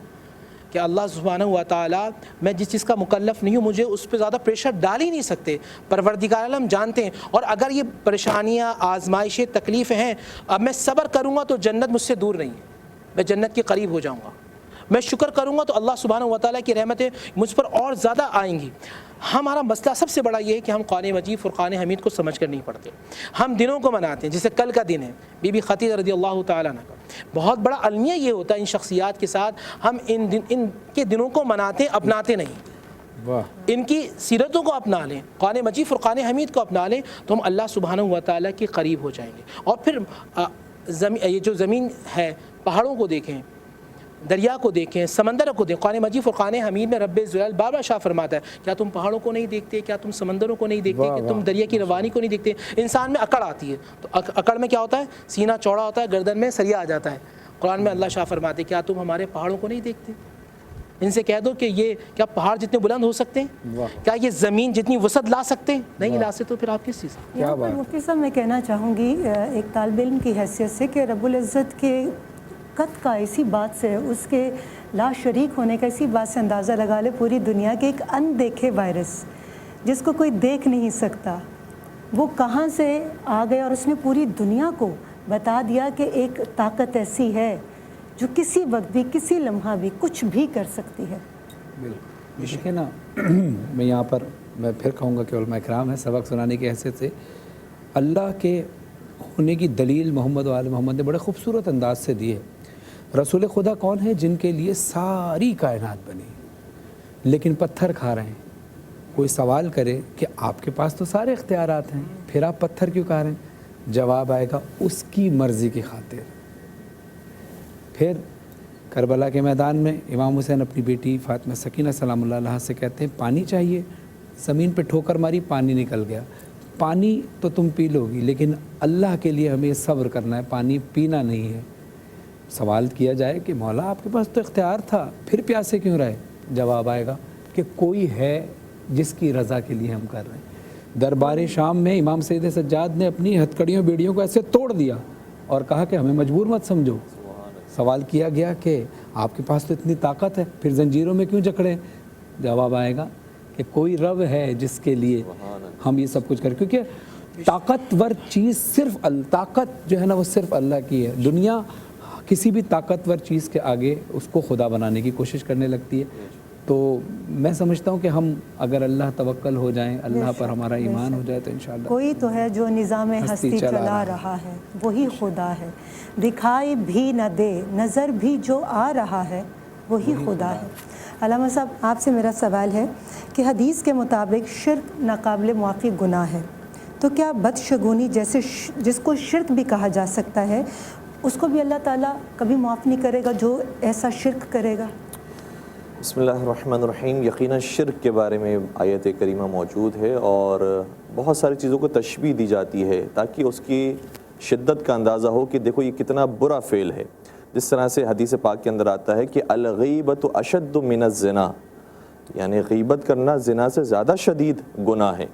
کہ اللہ سبحانہ و تعالیٰ، میں جس چیز کا مکلف نہیں ہوں مجھے اس پہ زیادہ پریشر ڈال ہی نہیں سکتے. پروردگار عالم جانتے ہیں، اور اگر یہ پریشانیاں، آزمائشیں، تکلیفیں ہیں، اب میں صبر کروں گا تو جنت مجھ سے دور نہیں ہے، میں جنت کے قریب ہو جاؤں گا. میں شکر کروں گا تو اللہ سبحانہ و تعالیٰ کی رحمتیں مجھ پر اور زیادہ آئیں گی. ہمارا مسئلہ سب سے بڑا یہ ہے کہ ہم قرآن مجید فرقان حمید کو سمجھ کر نہیں پڑھتے. ہم دنوں کو مناتے ہیں، جیسے کل کا دن ہے بی بی خدیجہ رضی اللہ تعالیٰ عنہ کا. بہت بڑا المیہ یہ ہوتا ہے ان شخصیات کے ساتھ، ہم ان کے دنوں کو مناتے ہیں، اپناتے نہیں. ان کی سیرتوں کو اپنا لیں، قرآن مجید فرقان حمید کو اپنا لیں تو ہم اللہ سبحانہ و تعالیٰ کے قریب ہو جائیں گے. اور پھر یہ جو زمین ہے، پہاڑوں کو دیکھیں، دریا کو دیکھیں، سمندر کو دیکھیں. قرآن مجید فرقان حمید میں رب ذوالجلال بار بار شاہ فرماتا ہے، کیا تم پہاڑوں کو نہیں دیکھتے، کیا تم سمندروں کو نہیں دیکھتے، کہ تم دریا کی روانی کو نہیں دیکھتے. انسان میں اکڑ آتی ہے تو اکڑ میں کیا ہوتا ہے؟ سینہ چوڑا ہوتا ہے، گردن میں سریا آ جاتا ہے. قرآن میں اللہ شاہ فرماتے ہیں، کیا تم ہمارے پہاڑوں کو نہیں دیکھتے؟ ان سے کہہ دو کہ یہ کیا پہاڑ جتنے بلند ہو سکتے ہیں؟ کیا یہ زمین جتنی وسعت لا سکتے ہیں؟ نہیں لا سکتے. تو پھر آپ کس چیز؟ یہاں پر مفتی صاحب میں کہنا چاہوں گی ایک طالب علم کی حیثیت سے کہ رب العزت کے قد کا اسی بات سے، اس کے لا شریک ہونے کا اسی بات سے اندازہ لگا لے، پوری دنیا کے ایک اندیکھے وائرس جس کو کوئی دیکھ نہیں سکتا، وہ کہاں سے آ گیا، اور اس نے پوری دنیا کو بتا دیا کہ ایک طاقت ایسی ہے جو کسی وقت بھی، کسی لمحہ بھی کچھ بھی کر سکتی ہے. بالکل. دیکھیں نا، میں یہاں پر میں پھر کہوں گا کہ علماء کرام ہیں، سبق سنانے کی حیثیت سے اللہ کے ہونے کی دلیل محمد و آل محمد نے بڑے خوبصورت انداز سے دی ہے. رسول خدا کون ہے؟ جن کے لیے ساری کائنات بنی لیکن پتھر کھا رہے ہیں. کوئی سوال کرے کہ آپ کے پاس تو سارے اختیارات ہیں، پھر آپ پتھر کیوں کھا رہے ہیں؟ جواب آئے گا، اس کی مرضی کی خاطر. پھر کربلا کے میدان میں امام حسین اپنی بیٹی فاطمہ سکینہ سلام اللہ علیہ سے کہتے ہیں پانی چاہیے، زمین پہ ٹھوکر ماری، پانی نکل گیا. پانی تو تم پی لو گی لیکن اللہ کے لیے ہمیں صبر کرنا ہے، پانی پینا نہیں ہے. سوال کیا جائے کہ مولا آپ کے پاس تو اختیار تھا، پھر پیاسے کیوں رہے؟ جواب آئے گا کہ کوئی ہے جس کی رضا کے لیے ہم کر رہے ہیں. دربار شام میں امام سید سجاد نے اپنی ہتھکڑیوں بیڑیوں کو ایسے توڑ دیا اور کہا کہ ہمیں مجبور مت سمجھو. سوال کیا گیا کہ آپ کے پاس تو اتنی طاقت ہے، پھر زنجیروں میں کیوں جکڑے؟ جواب آئے گا کہ کوئی رب ہے جس کے لیے ہم یہ سب کچھ کریں. کیونکہ طاقتور چیز صرف طاقت جو ہے نا وہ صرف اللہ کی ہے. دنیا کسی بھی طاقتور چیز کے آگے اس کو خدا بنانے کی کوشش کرنے لگتی ہے. تو میں سمجھتا ہوں کہ ہم اگر اللہ توکل ہو جائیں، اللہ پر ہمارا ایمان ہو جائے تو انشاءاللہ کوئی تو ہے جو نظام ہستی چلا رہا ہے، وہی خدا ہے. دکھائی بھی نہ دے، نظر بھی جو آ رہا ہے وہی خدا ہے. علامہ صاحب آپ سے میرا سوال ہے کہ حدیث کے مطابق شرک ناقابل معافی گناہ ہے، تو کیا بدشگونی جیسے جس کو شرک بھی کہا جا سکتا ہے، اس کو بھی اللہ تعالیٰ کبھی معاف نہیں کرے گا جو ایسا شرک کرے گا؟ بسم اللہ الرحمن الرحیم. یقیناً شرک کے بارے میں آیت کریمہ موجود ہے اور بہت ساری چیزوں کو تشبیہ دی جاتی ہے تاکہ اس کی شدت کا اندازہ ہو کہ دیکھو یہ کتنا برا فعل ہے. جس طرح سے حدیث پاک کے اندر آتا ہے کہ الغیبۃ اشد من الزنا، یعنی غیبت کرنا زنا سے زیادہ شدید گناہ ہے.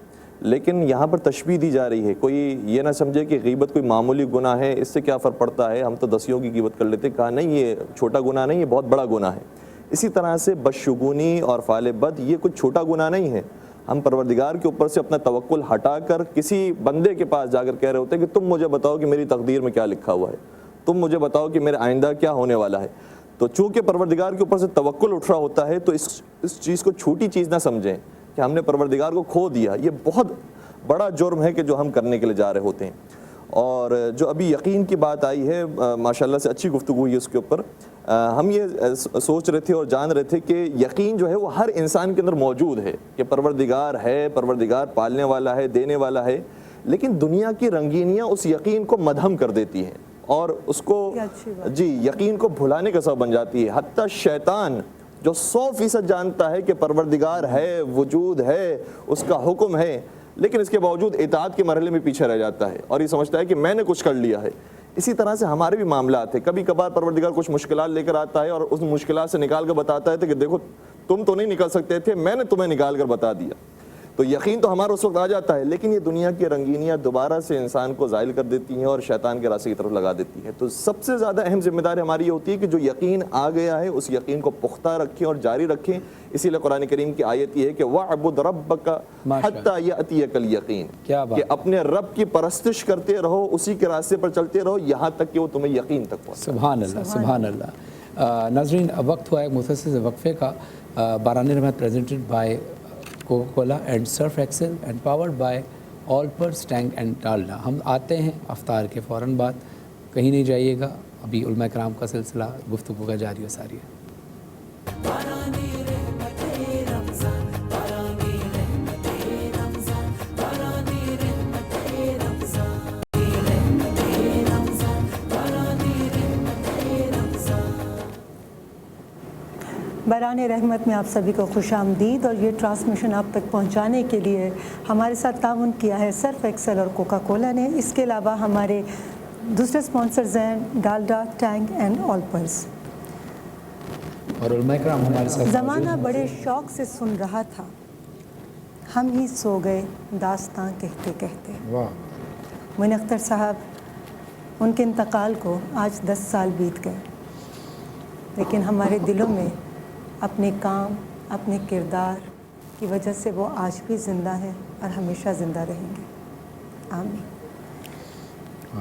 لیکن یہاں پر تشبیہ دی جا رہی ہے، کوئی یہ نہ سمجھے کہ غیبت کوئی معمولی گناہ ہے، اس سے کیا فرق پڑتا ہے، ہم تو دسیوں کی غیبت کر لیتے. کہا نہیں، یہ چھوٹا گناہ نہیں، یہ بہت بڑا گناہ ہے. اسی طرح سے بدشگونی اور فعل بد یہ کچھ چھوٹا گناہ نہیں ہے. ہم پروردگار کے اوپر سے اپنا توکل ہٹا کر کسی بندے کے پاس جا کر کہہ رہے ہوتے ہیں کہ تم مجھے بتاؤ کہ میری تقدیر میں کیا لکھا ہوا ہے, تم مجھے بتاؤ کہ میرے آئندہ کیا ہونے والا ہے. تو چونکہ پروردگار کے اوپر سے توکل اٹھ رہا ہوتا ہے تو اس چیز کو چھوٹی چیز نہ سمجھیں کہ ہم نے پروردگار کو کھو دیا. یہ بہت بڑا جرم ہے کہ جو ہم کرنے کے لیے جا رہے ہوتے ہیں. اور جو ابھی یقین کی بات آئی ہے, ماشاءاللہ سے اچھی گفتگو ہوئی ہے اس کے اوپر. ہم یہ سوچ رہے تھے اور جان رہے تھے کہ یقین جو ہے وہ ہر انسان کے اندر موجود ہے کہ پروردگار ہے, پروردگار پالنے والا ہے, دینے والا ہے, لیکن دنیا کی رنگینیاں اس یقین کو مدھم کر دیتی ہیں اور اس کو یقین کو بھلانے کا سبب بن جاتی ہے. حتیٰ شیطان جو 100% جانتا ہے کہ پروردگار ہے, وجود ہے, اس کا حکم ہے, لیکن اس کے باوجود اطاعت کے مرحلے میں پیچھے رہ جاتا ہے اور یہ سمجھتا ہے کہ میں نے کچھ کر لیا ہے. اسی طرح سے ہمارے بھی معاملات ہیں. کبھی کبھار پروردگار کچھ مشکلات لے کر آتا ہے اور اس مشکلات سے نکال کر بتاتا ہے کہ دیکھو تم تو نہیں نکل سکتے تھے, میں نے تمہیں نکال کر بتا دیا. تو یقین تو ہمارا اس وقت آ جاتا ہے, لیکن یہ دنیا کی رنگینیاں دوبارہ سے انسان کو زائل کر دیتی ہیں اور شیطان کے راستے کی طرف لگا دیتی ہیں. تو سب سے زیادہ اہم ذمہ داری ہماری یہ ہوتی ہے کہ جو یقین آ گیا ہے اس یقین کو پختہ رکھیں اور جاری رکھیں. اسی لیے قرآن کریم کی آیت یہ ہے کہ وَاعْبُدْ رَبَّكَ حَتَّى يَأْتِيَكَ الْيَقِينُ, کہ اپنے رب کی پرستش کرتے رہو, اسی کے راستے پر چلتے رہو یہاں تک کہ وہ تمہیں یقین تک پہنچے. سبحان اللہ, سبحان اللہ. ناظرین, اب وقت ہوا ہے مختصر وقفے کا. باران رحمت presented by Coca Cola and Surf Excel and powered by آلپرس ٹینک اینڈ ڈالڈا. ہم آتے ہیں افطار کے فوراً بعد, کہیں نہیں جائیے گا. ابھی علماء کرام کا سلسلہ گفتگو کا جاری و ساری ہے. باران رحمت میں آپ سبھی کو خوش آمدید. اور یہ ٹرانسمیشن آپ تک پہنچانے کے لیے ہمارے ساتھ تعاون کیا ہے سرف ایکسل اور کوکا کولا نے. اس کے علاوہ ہمارے دوسرے سپانسرز ہیں ڈالڈا, ٹینک اینڈ آلپرس. اور علماء کرام ہمارے ساتھ. زمانہ بڑے شوق سے سن رہا تھا, ہم ہی سو گئے داستاں کہتے کہتے. معین اختر صاحب, ان کے انتقال کو آج 10 سال بیت گئے, لیکن ہمارے دلوں میں اپنے کام, اپنے کردار کی وجہ سے وہ آج بھی زندہ ہیں اور ہمیشہ زندہ رہیں گے. آمین.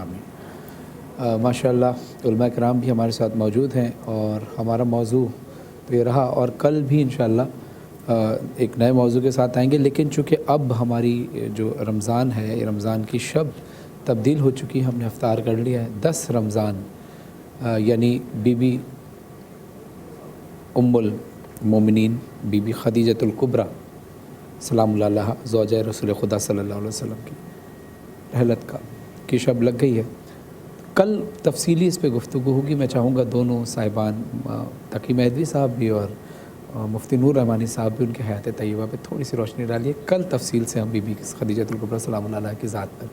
آمین. ماشاءاللہ علماء کرام بھی ہمارے ساتھ موجود ہیں اور ہمارا موضوع تو یہ رہا, اور کل بھی انشاءاللہ ایک نئے موضوع کے ساتھ آئیں گے. لیکن چونکہ اب ہماری جو رمضان ہے, یہ رمضان کی شب تبدیل ہو چکی, ہم نے افطار کر لیا ہے 10 رمضان, یعنی بی بی ام المومنین بی بی خدیجۃ الکبریٰ سلام اللہ علیہا, زوجہ رسول خدا صلی اللہ علیہ وسلم کی رحلت کی شب لگ گئی ہے. کل تفصیلی اس پہ گفتگو ہوگی. میں چاہوں گا دونوں صاحبان, تقی مہدوی صاحب بھی اور مفتی نور رحمانی صاحب بھی, ان کے حیات طیبہ پہ تھوڑی سی روشنی ڈالیے. کل تفصیل سے ہم بی بی خدیجۃ الکبریٰ سلام اللہ علیہا کی ذات پر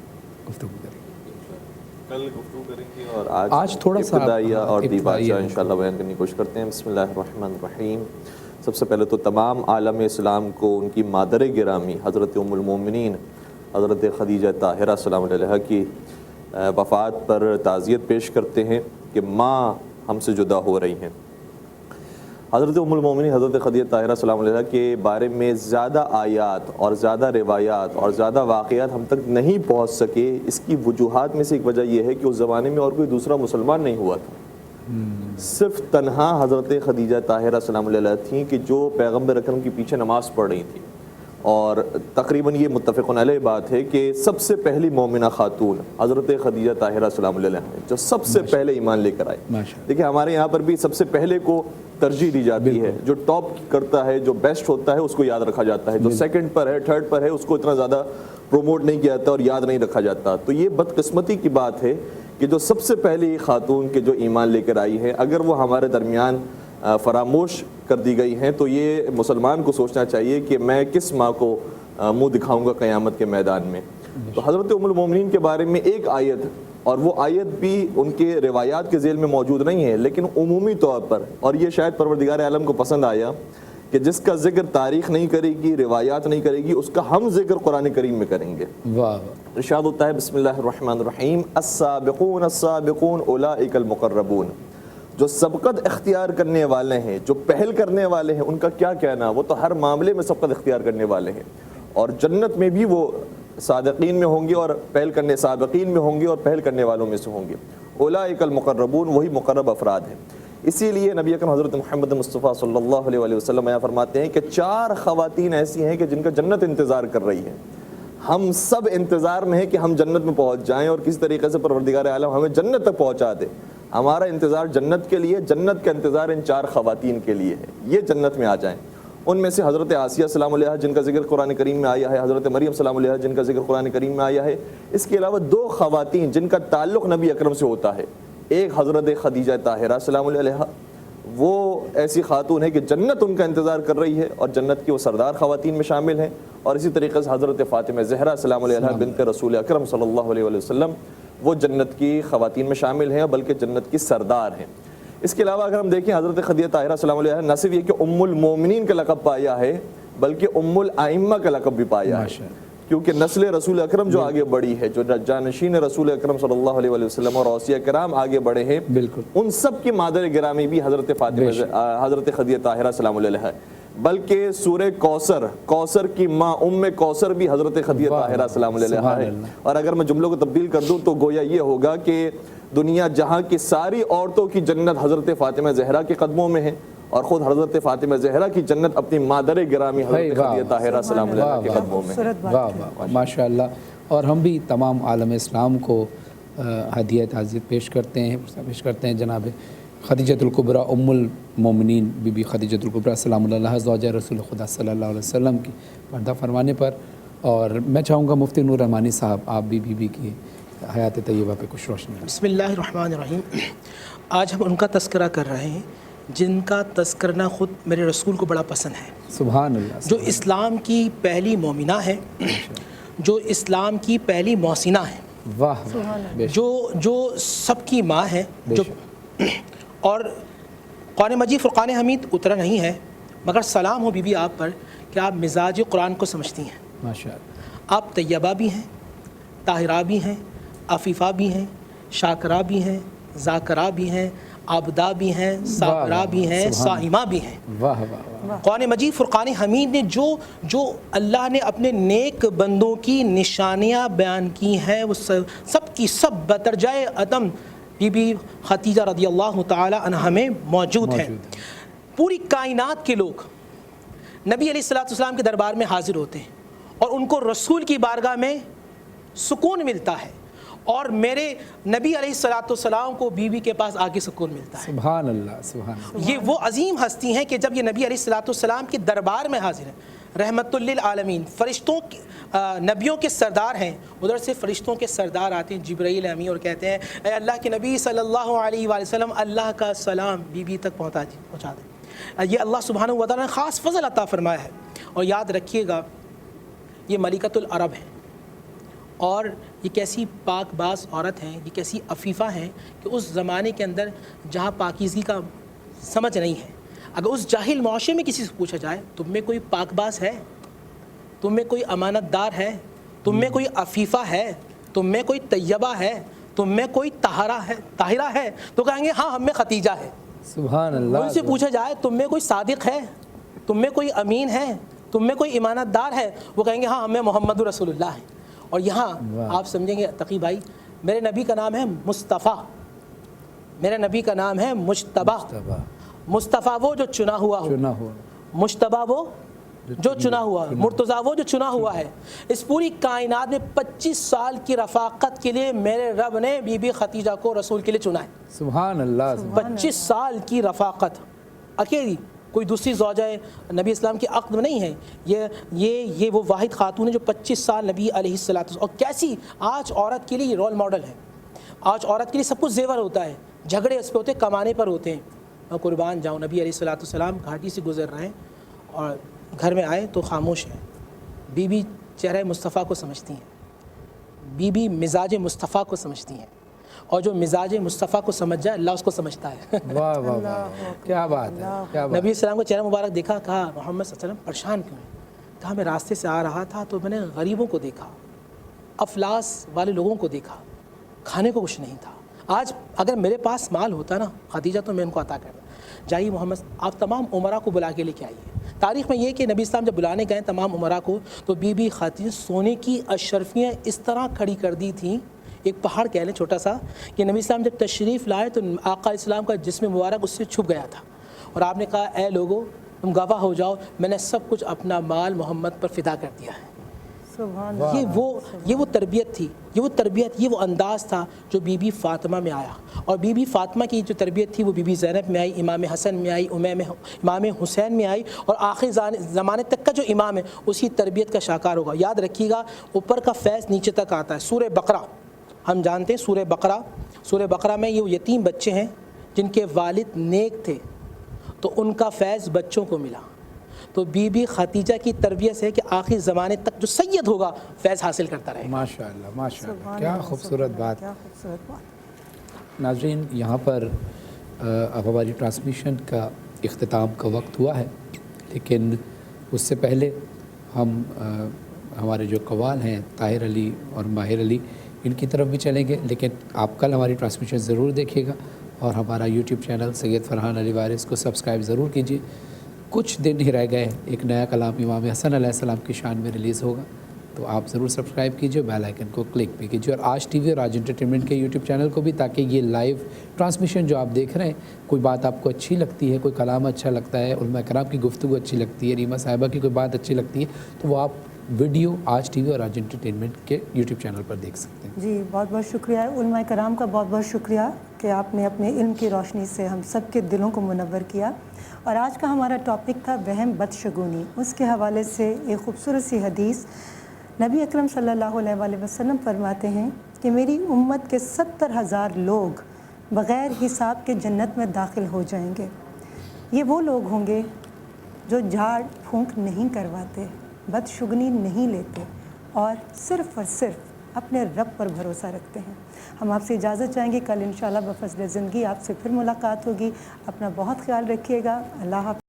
گفتگو کریں گے. کل گفتگو کریں گے اور آج تھوڑا سا ابتدائیہ اور دیباچہ انشاءاللہ بیان کرنے کی کوشش کرتے ہیں. بسم اللہ الرحمن الرحیم. سب سے پہلے تو تمام عالم اسلام کو ان کی مادر گرامی حضرت ام المومنین حضرت خدیجہ طاہرہ سلام علیہا کی وفات پر تعزیت پیش کرتے ہیں کہ ماں ہم سے جدا ہو رہی ہیں. حضرت ام المومنین حضرت خدیجہ طاہرہ سلام علیہا کے بارے میں زیادہ آیات اور زیادہ روایات اور زیادہ واقعات ہم تک نہیں پہنچ سکے. اس کی وجوہات میں سے ایک وجہ یہ ہے کہ اس زمانے میں اور کوئی دوسرا مسلمان نہیں ہوا تھا. صرف تنہا حضرت خدیجہ طاہرہ سلام علیہا تھیں کہ جو پیغمبر اکرم کے پیچھے نماز پڑھ رہی تھیں. اور تقریباً یہ متفق علیہ بات ہے کہ سب سے پہلی مومنہ خاتون حضرت خدیجہ طاہرہ سلام علیہا ہیں جو سب سے پہلے ایمان لے کر آئے. دیکھیں ہمارے یہاں پر بھی سب سے پہلے کو ترجیح دی جاتی ہے. جو ٹاپ کرتا ہے, جو بیسٹ ہوتا ہے, اس کو یاد رکھا جاتا ہے. جو سیکنڈ پر ہے, تھرڈ پر ہے, اس کو اتنا زیادہ پروموٹ نہیں کیا جاتا اور یاد نہیں رکھا جاتا. تو یہ بدقسمتی کی بات ہے کہ جو سب سے پہلی خاتون کے جو ایمان لے کر آئی ہے, اگر وہ ہمارے درمیان فراموش کر دی گئی ہیں تو یہ مسلمان کو سوچنا چاہیے کہ میں کس ماں کو منہ دکھاؤں گا قیامت کے میدان میں. تو حضرت ام المومنین کے بارے میں ایک آیت, اور وہ آیت بھی ان کے روایات کے ذیل میں موجود نہیں ہے, لیکن عمومی طور پر, اور یہ شاید پروردگار عالم کو پسند آیا کہ جس کا ذکر تاریخ نہیں کرے گی, روایات نہیں کرے گی, اس کا ہم ذکر قرآن کریم میں کریں گے. ارشاد ہوتا ہے بسم اللہ الرحمن الرحیم السابقون السابقون اولئک المقربون. جو سبقت اختیار کرنے والے ہیں، جو پہل کرنے والے ہیں، ان کا کیا کہنا، وہ تو ہر معاملے میں سبقت اختیار کرنے والے ہیں، اور جنت میں بھی وہ صادقین میں ہوں گے اور سابقین میں ہوں گے اور پہل کرنے والوں میں سے ہوں گے۔ اولئک المقربون، وہی مقرب افراد ہیں۔ اسی لیے نبی اکرم حضرت محمد مصطفیٰ صلی اللہ علیہ وسلم یہاں فرماتے ہیں کہ 4 خواتین ایسی ہیں کہ جن کا جنت انتظار کر رہی ہے۔ ہم سب انتظار میں ہیں کہ ہم جنت میں پہنچ جائیں اور کسی طریقے سے پروردگار عالم ہمیں جنت تک پہنچا دے۔ ہمارا انتظار جنت کے لیے، جنت کا انتظار ان 4 خواتین کے لیے ہے، یہ جنت میں آ جائیں۔ ان میں سے حضرت آسیہ سلام علیہا جن کا ذکر قرآن کریم میں آیا ہے، حضرت مریم سلام علیہا جن کا ذکر قرآن کریم میں آیا ہے۔ اس کے علاوہ 2 خواتین جن کا تعلق نبی اکرم سے ہوتا ہے، ایک حضرت خدیجہ طاہرہ سلام علیہا، وہ ایسی خاتون ہے کہ جنت ان کا انتظار کر رہی ہے اور جنت کی وہ سردار خواتین میں شامل ہیں، اور اسی طریقے سے حضرت فاطمہ زہرا سلام علیہا بنت رسول اکرم صلی اللہ علیہ وسلم وہ جنت کی خواتین میں شامل ہیں، بلکہ جنت کی سردار ہیں۔ اس کے علاوہ اگر ہم دیکھیں حضرت خدیجہ طاہرہ سلام علیہا نہ صرف یہ کہ ام المومنین کا لقب پایا ہے، بلکہ ام الائمہ کا لقب بھی پایا ہے، کیونکہ نسل رسول اکرم جو آگے بڑھی ہے، جو جانشین رسول اکرم صلی اللہ علیہ وسلم اور اوصیاء کرام آگے بڑھے ہیں، بالکل ان سب کی مادر گرامی بھی حضرت فاطمہ حضرت خدیجہ طاہرہ سلام علیہ ہے، بلکہ سورہ کوثر کی ماں ام کوثر بھی حضرت خدیجہ طاہرہ سلام علیہ ہے۔ اور اگر میں جملوں کو تبدیل کر دوں تو گویا یہ ہوگا کہ دنیا جہاں کی ساری عورتوں کی جنت حضرت فاطمہ زہرا کے قدموں میں ہے، اور خود حضرت فاطمہ زہرا کی جنت اپنی مادر گرامی حضرت خدیجہ طاہرہ سلام علیہ کے قدموں میں ہے۔ واہ واہ ماشاء اللہ۔ اور ہم بھی تمام عالم اسلام کو ہدیہ تعزیت پیش کرتے ہیں جناب خدیجۃ الکبریٰ ام المومنین بی بی خدیجۃ الکبریٰ سلام اللہ علیہا زوجہ رسول خدا صلی اللہ علیہ وسلم کی پردہ فرمانے پر۔ اور میں چاہوں گا مفتی نور رحمانی صاحب آپ بھی بی بی کی حیات طیبہ پہ کچھ روشنی ڈالیں۔ بسم اللہ الرحمن الرحیم۔ آج ہم ان کا تذکرہ کر رہے ہیں جن کا تذکرنا خود میرے رسول کو بڑا پسند ہے، سبحان اللہ، جو اسلام کی پہلی مومنہ ہے، جو اسلام کی پہلی محسنہ ہے، واہ، جو سب کی ماں ہے، جو اور قرآن مجید فرقان حمید اترا نہیں ہے، مگر سلام ہو بی بی آپ پر کہ آپ مزاج قرآن کو سمجھتی ہیں۔ ماشاء اللہ، آپ طیبہ بھی ہیں، طاہرہ بھی ہیں، عفیفہ بھی ہیں، شاکرہ بھی ہیں، ذاکرہ بھی ہیں، عابدہ بھی ہیں، صابرہ بھی ہیں، صائمہ بھی ہیں۔ واہ واہ، قرآن مجید فرقان حمید نے جو اللہ نے اپنے نیک بندوں کی نشانیاں بیان کی ہیں، وہ سب کی سب بدرجۂ عدم بی بی خدیجہ رضی اللہ تعالی عنہا میں موجود ہیں۔ پوری کائنات کے لوگ نبی علیہ السلام کے دربار میں حاضر ہوتے ہیں اور ان کو رسول کی بارگاہ میں سکون ملتا ہے، اور میرے نبی علیہ السلام کو بیوی کے پاس آ کے سکون ملتا ہے۔ سبحان اللہ، سبحان اللہ۔ یہ وہ عظیم ہستی ہیں کہ جب یہ نبی علیہ السلام کے دربار میں حاضر ہیں، رحمت للعالمین، فرشتوں نبیوں کے سردار ہیں، ادھر سے فرشتوں کے سردار آتے ہیں جبرائیل امین اور کہتے ہیں اے اللہ کے نبی صلی اللہ علیہ وآلہ وسلم اللہ کا سلام بی بی تک پہنچا دیں۔ یہ اللہ سبحانہ و تعالیٰ نے خاص فضل عطا فرمایا ہے۔ اور یاد رکھیے گا یہ ملکۃ العرب ہے، اور یہ کیسی پاک باز عورت ہیں، یہ کیسی عفیفہ ہیں کہ اس زمانے کے اندر جہاں پاکیزگی کا سمجھ نہیں ہے، اگر اس جاہل معاشرے میں کسی سے پوچھا جائے تم میں کوئی پاک باز ہے، تم میں کوئی امانت دار ہے، تم میں کوئی عفیفہ ہے، تم میں کوئی طیبہ ہے، تم میں کوئی طاہرہ ہے، تو کہیں گے ہاں ہم میں خدیجہ ہے۔ سبحان اللہ۔ ان سے پوچھا جائے تم میں کوئی صادق ہے، تم میں کوئی امین ہے، تم میں کوئی ایمانت دار ہے، وہ کہیں گے ہاں ہم میں محمد رسول اللہ ہے۔ اور یہاں آپ سمجھیں گے تقی بھائی، میرے نبی کا نام ہے مصطفیٰ، میرے نبی کا نام ہے مجتبیٰ۔ مصطفیٰ وہ جو چنا ہوا ہو، مجتبیٰ وہ جو چنا ہوا ہے، مرتضیٰ وہ جو چنا ہوا ہے۔ اس پوری کائنات میں 25 سال کی رفاقت کے لیے میرے رب نے بی بی خدیجہ کو رسول کے لیے چنا ہے۔ سبحان اللہ۔ 25 سال کی رفاقت، اکیلی، کوئی دوسری زوجہ نبی اسلام کی عقد میں نہیں ہے، یہ وہ واحد خاتون ہے جو 25 سال نبی علیہ السلام، اور کیسی آج عورت کے لیے رول ماڈل ہے۔ آج عورت کے لیے سب کچھ زیور ہوتا ہے، جھگڑے اس پہ ہوتے ہیں، کمانے پر ہوتے ہیں۔ میں قربان جاؤں، نبی علیہ السلام گھاٹی سے گزر رہے ہیں اور گھر میں آئے تو خاموش ہیں۔ بی بی چہرہ مصطفیٰ کو سمجھتی ہیں، بی بی مزاج مصطفیٰ کو سمجھتی ہیں، اور جو مزاج مصطفیٰ کو سمجھ جائے اللہ اس کو سمجھتا ہے۔ واہ واہ واہ، کیا بات ہے، کیا بات۔ نبی السلام کو چہرہ مبارک دیکھا، کہا محمد صلی اللہ علیہ وسلم پریشان کیوں ہیں؟ کہا میں راستے سے آ رہا تھا تو میں نے غریبوں کو دیکھا، افلاس والے لوگوں کو دیکھا، کھانے کو کچھ نہیں تھا، آج اگر میرے پاس مال ہوتا نا خدیجہ تو میں ان کو عطا کرتا. جائیے محمد آپ تمام عمرا کو بلا کے لے کے آئیے. تاریخ میں یہ کہ نبی اسلام جب بلانے گئے تمام عمرا کو تو بی بی خدیجہ سونے کی اشرفیاں اس طرح کھڑی کر دی تھیں, ایک پہاڑ کہہ لیں چھوٹا سا, کہ نبی اسلام جب تشریف لائے تو آقا اسلام کا جسم مبارک اس سے چھپ گیا تھا, اور آپ نے کہا اے لوگو تم گواہ ہو جاؤ میں نے سب کچھ اپنا مال محمد پر فدا کر دیا ہے. سبحان یہ وہ تربیت تھی, یہ وہ انداز تھا جو بی بی فاطمہ میں آیا. اور بی بی فاطمہ کی جو تربیت تھی وہ بی بی زینب میں آئی, امام حسن میں آئی, امام حسین میں آئی, اور آخری زمانے تک کا جو امام ہے اسی تربیت کا شاکار ہوگا. یاد رکھیے گا اوپر کا فیض نیچے تک آتا ہے. سورہ بقرہ ہم جانتے ہیں, سورہ بقرہ میں یہ یتیم بچے ہیں جن کے والد نیک تھے تو ان کا فیض بچوں کو ملا. تو بی بی خدیجہ کی تربیت سے کہ آخری زمانے تک جو سید ہوگا فیض حاصل کرتا رہے گا. ماشاءاللہ ماشاءاللہ, کیا خوبصورت بات. کیا خوبصورت بات. ناظرین یہاں پر اب ہماری ٹرانسمیشن کا اختتام کا وقت ہوا ہے, لیکن اس سے پہلے ہم ہمارے جو قوال ہیں طاہر علی اور ماہر علی ان کی طرف بھی چلیں گے. لیکن آپ کل ہماری ٹرانسمیشن ضرور دیکھیے گا, اور ہمارا یوٹیوب چینل سید فرحان علی وارث کو سبسکرائب ضرور کیجیے. کچھ دن ہی رہ گئے, ایک نیا کلام امام حسن علیہ السلام کی شان میں ریلیز ہوگا, تو آپ ضرور سبسکرائب کیجیے, بیل آئیکن کو کلک بھی کیجیے, اور آج ٹی وی اور آج انٹرٹینمنٹ کے یوٹیوب چینل کو بھی, تاکہ یہ لائیو ٹرانسمیشن جو آپ دیکھ رہے ہیں, کوئی بات آپ کو اچھی لگتی ہے, کوئی کلام اچھا لگتا ہے, علماء کرام کی گفتگو اچھی لگتی ہے, ریما صاحبہ کی کوئی بات اچھی لگتی ہے, تو وہ آپ ویڈیو آج ٹی وی اور آج انٹرٹینمنٹ کے یوٹیوب چینل پر دیکھ سکتے ہیں. جی بہت بہت شکریہ علماء کرام کا, بہت بہت شکریہ کہ آپ نے اپنے علم کی روشنی سے ہم سب کے دلوں کو منور کیا. اور آج کا ہمارا ٹاپک تھا وہم بدشگونی. اس کے حوالے سے ایک خوبصورت سی حدیث, نبی اکرم صلی اللہ علیہ وآلہ وسلم فرماتے ہیں کہ میری امت کے 70,000 لوگ بغیر حساب کے جنت میں داخل ہو جائیں گے. یہ وہ لوگ ہوں گے جو جھاڑ پھونک نہیں کرواتے, بدشگنی نہیں لیتے, اور صرف اپنے رب پر بھروسہ رکھتے ہیں. ہم آپ سے اجازت چاہیں گے, کل انشاءاللہ بفضل زندگی آپ سے پھر ملاقات ہوگی. اپنا بہت خیال رکھیے گا. اللہ حافظ.